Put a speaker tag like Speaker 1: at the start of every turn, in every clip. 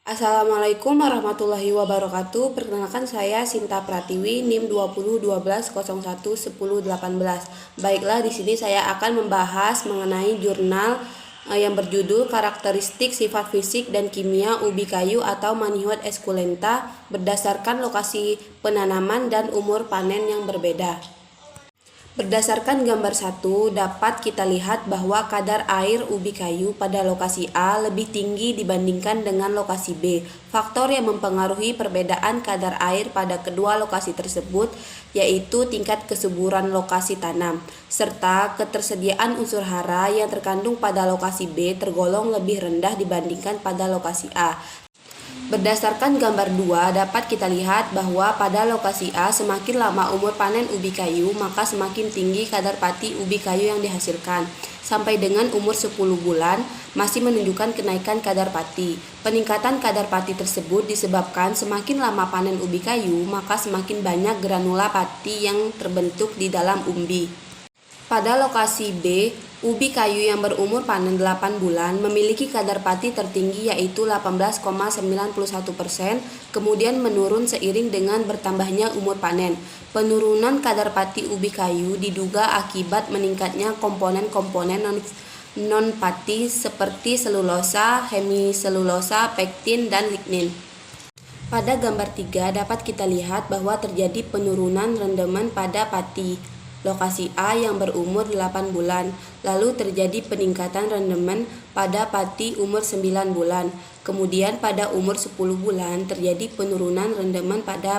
Speaker 1: Assalamualaikum warahmatullahi wabarakatuh. Perkenalkan saya Sinta Pratiwi, NIM 2012011018. Baiklah, di sini saya akan membahas mengenai jurnal yang berjudul Karakteristik Sifat Fisik dan Kimia Ubi Kayu atau Manihot esculenta berdasarkan lokasi penanaman dan umur panen yang berbeda. Berdasarkan gambar 1, dapat kita lihat bahwa kadar air ubi kayu pada lokasi A lebih tinggi dibandingkan dengan lokasi B. Faktor yang mempengaruhi perbedaan kadar air pada kedua lokasi tersebut yaitu tingkat kesuburan lokasi tanam, serta ketersediaan unsur hara yang terkandung pada lokasi B tergolong lebih rendah dibandingkan pada lokasi A. Berdasarkan gambar 2, dapat kita lihat bahwa pada lokasi A semakin lama umur panen ubi kayu, maka semakin tinggi kadar pati ubi kayu yang dihasilkan. Sampai dengan umur 10 bulan, masih menunjukkan kenaikan kadar pati. Peningkatan kadar pati tersebut disebabkan semakin lama panen ubi kayu, maka semakin banyak granula pati yang terbentuk di dalam umbi. Pada lokasi B, ubi kayu yang berumur panen 8 bulan memiliki kadar pati tertinggi yaitu 18,91%, kemudian menurun seiring dengan bertambahnya umur panen. Penurunan kadar pati ubi kayu diduga akibat meningkatnya komponen-komponen non-pati seperti selulosa, hemiselulosa, pektin, dan lignin. Pada gambar 3 dapat kita lihat bahwa terjadi penurunan rendemen pada pati lokasi A yang berumur 8 bulan, lalu terjadi peningkatan rendemen pada pati umur 9 bulan. Kemudian pada umur 10 bulan terjadi penurunan rendemen pada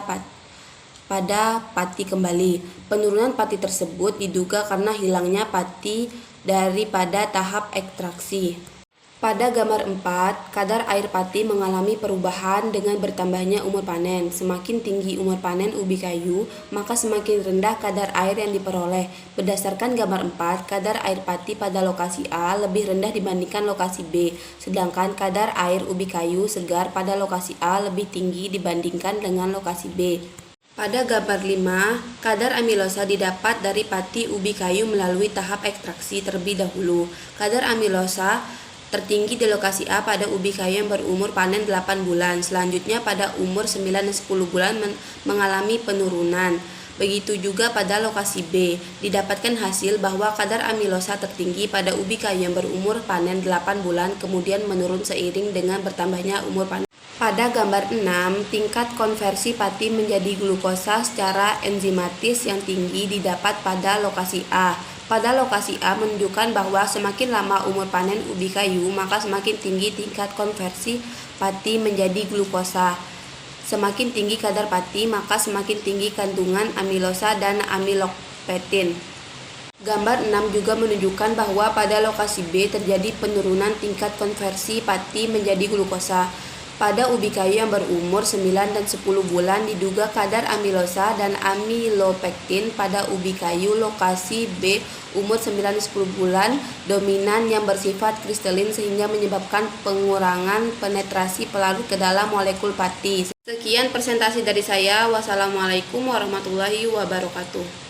Speaker 1: pati kembali. Penurunan pati tersebut diduga karena hilangnya pati daripada tahap ekstraksi. Pada gambar 4, kadar air pati mengalami perubahan dengan bertambahnya umur panen. Semakin tinggi umur panen ubi kayu, maka semakin rendah kadar air yang diperoleh. Berdasarkan gambar 4, kadar air pati pada lokasi A lebih rendah dibandingkan lokasi B, sedangkan kadar air ubi kayu segar pada lokasi A lebih tinggi dibandingkan dengan lokasi B. Pada gambar 5, kadar amilosa didapat dari pati ubi kayu melalui tahap ekstraksi terlebih dahulu. Kadar amilosa tertinggi di lokasi A pada ubi kayu yang berumur panen 8 bulan. Selanjutnya pada umur 9 dan 10 bulan mengalami penurunan. Begitu juga pada lokasi B, didapatkan hasil bahwa kadar amilosa tertinggi pada ubi kayu yang berumur panen 8 bulan kemudian menurun seiring dengan bertambahnya umur panen. Pada gambar 6, tingkat konversi pati menjadi glukosa secara enzimatis yang tinggi didapat pada lokasi A. Pada lokasi A menunjukkan bahwa semakin lama umur panen ubi kayu, maka semakin tinggi tingkat konversi pati menjadi glukosa. Semakin tinggi kadar pati, maka semakin tinggi kandungan amilosa dan amilopektin. Gambar 6 juga menunjukkan bahwa pada lokasi B terjadi penurunan tingkat konversi pati menjadi glukosa. Pada ubi kayu yang berumur 9 dan 10 bulan diduga kadar amilosa dan amilopektin pada ubi kayu lokasi B umur 9 dan 10 bulan dominan yang bersifat kristalin sehingga menyebabkan pengurangan penetrasi pelarut ke dalam molekul pati. Sekian presentasi dari saya. Wassalamualaikum warahmatullahi wabarakatuh.